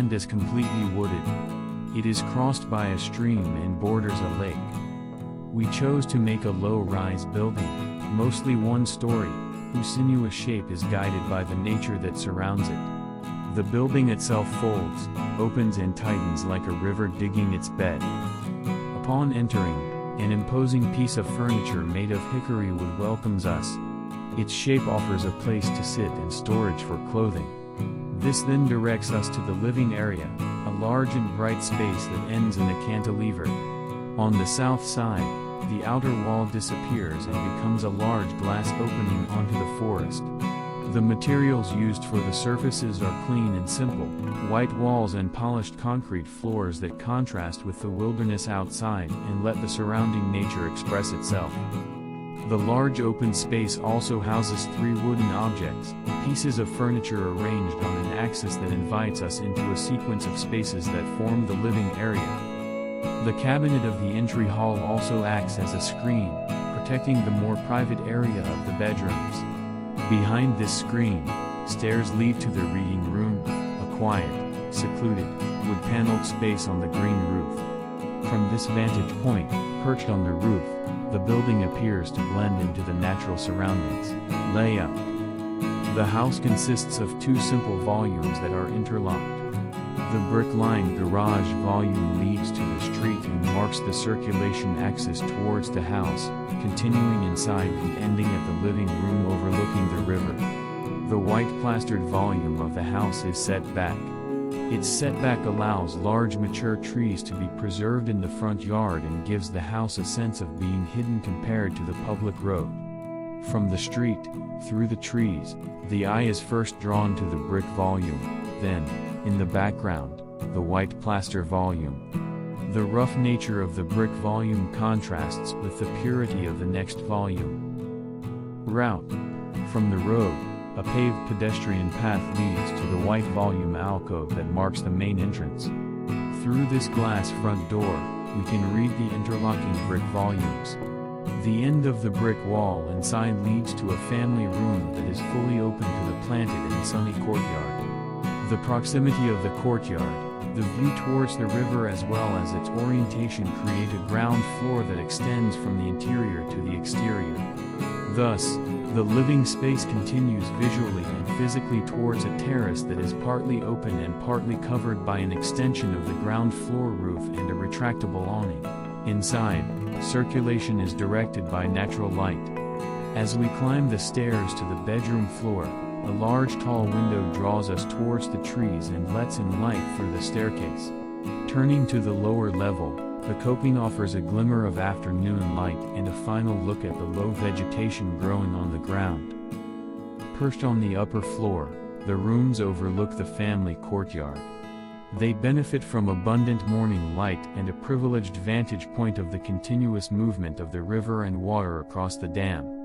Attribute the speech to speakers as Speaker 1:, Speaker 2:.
Speaker 1: land is completely wooded. It is crossed by a stream and borders a lake. We chose to make a low-rise building, mostly one story, whose sinuous shape is guided by the nature that surrounds it. The building itself folds, opens and tightens like a river digging its bed. Upon entering, an imposing piece of furniture made of hickory wood welcomes us. Its shape offers a place to sit and storage for clothing. This then directs us to the living area, a large and bright space that ends in a cantilever. On the south side, the outer wall disappears and becomes a large glass opening onto the forest. The materials used for the surfaces are clean and simple, white walls and polished concrete floors that contrast with the wilderness outside and let the surrounding nature express itself. The large open space also houses 3 wooden objects, pieces of furniture arranged on an axis that invites us into a sequence of spaces that form the living area. The cabinet of the entry hall also acts as a screen, protecting the more private area of the bedrooms. Behind this screen, stairs lead to the reading room, a quiet, secluded, wood-paneled space on the green roof. From this vantage point, perched on the roof, the building appears to blend into the natural surroundings. Layout. The house consists of 2 simple volumes that are interlocked. The brick-lined garage volume leads to the street and marks the circulation axis towards the house, continuing inside and ending at the living room overlooking the river. The white plastered volume of the house is set back. Its setback allows large mature trees to be preserved in the front yard and gives the house a sense of being hidden compared to the public road. From the street, through the trees, the eye is first drawn to the brick volume, then, in the background, the white plaster volume. The rough nature of the brick volume contrasts with the purity of the next volume. Route. From the road, a paved pedestrian path leads to the white volume alcove that marks the main entrance. Through this glass front door, we can read the interlocking brick volumes. The end of the brick wall inside leads to a family room that is fully open to the planted and sunny courtyard. The proximity of the courtyard, the view towards the river as well as its orientation create a ground floor that extends from the interior to the exterior. Thus, the living space continues visually and physically towards a terrace that is partly open and partly covered by an extension of the ground floor roof and a retractable awning. Inside, circulation is directed by natural light. As we climb the stairs to the bedroom floor, a large tall window draws us towards the trees and lets in light through the staircase. Turning to the lower level, the coping offers a glimmer of afternoon light and a final look at the low vegetation growing on the ground. Perched on the upper floor, the rooms overlook the family courtyard. They benefit from abundant morning light and a privileged vantage point of the continuous movement of the river and water across the dam.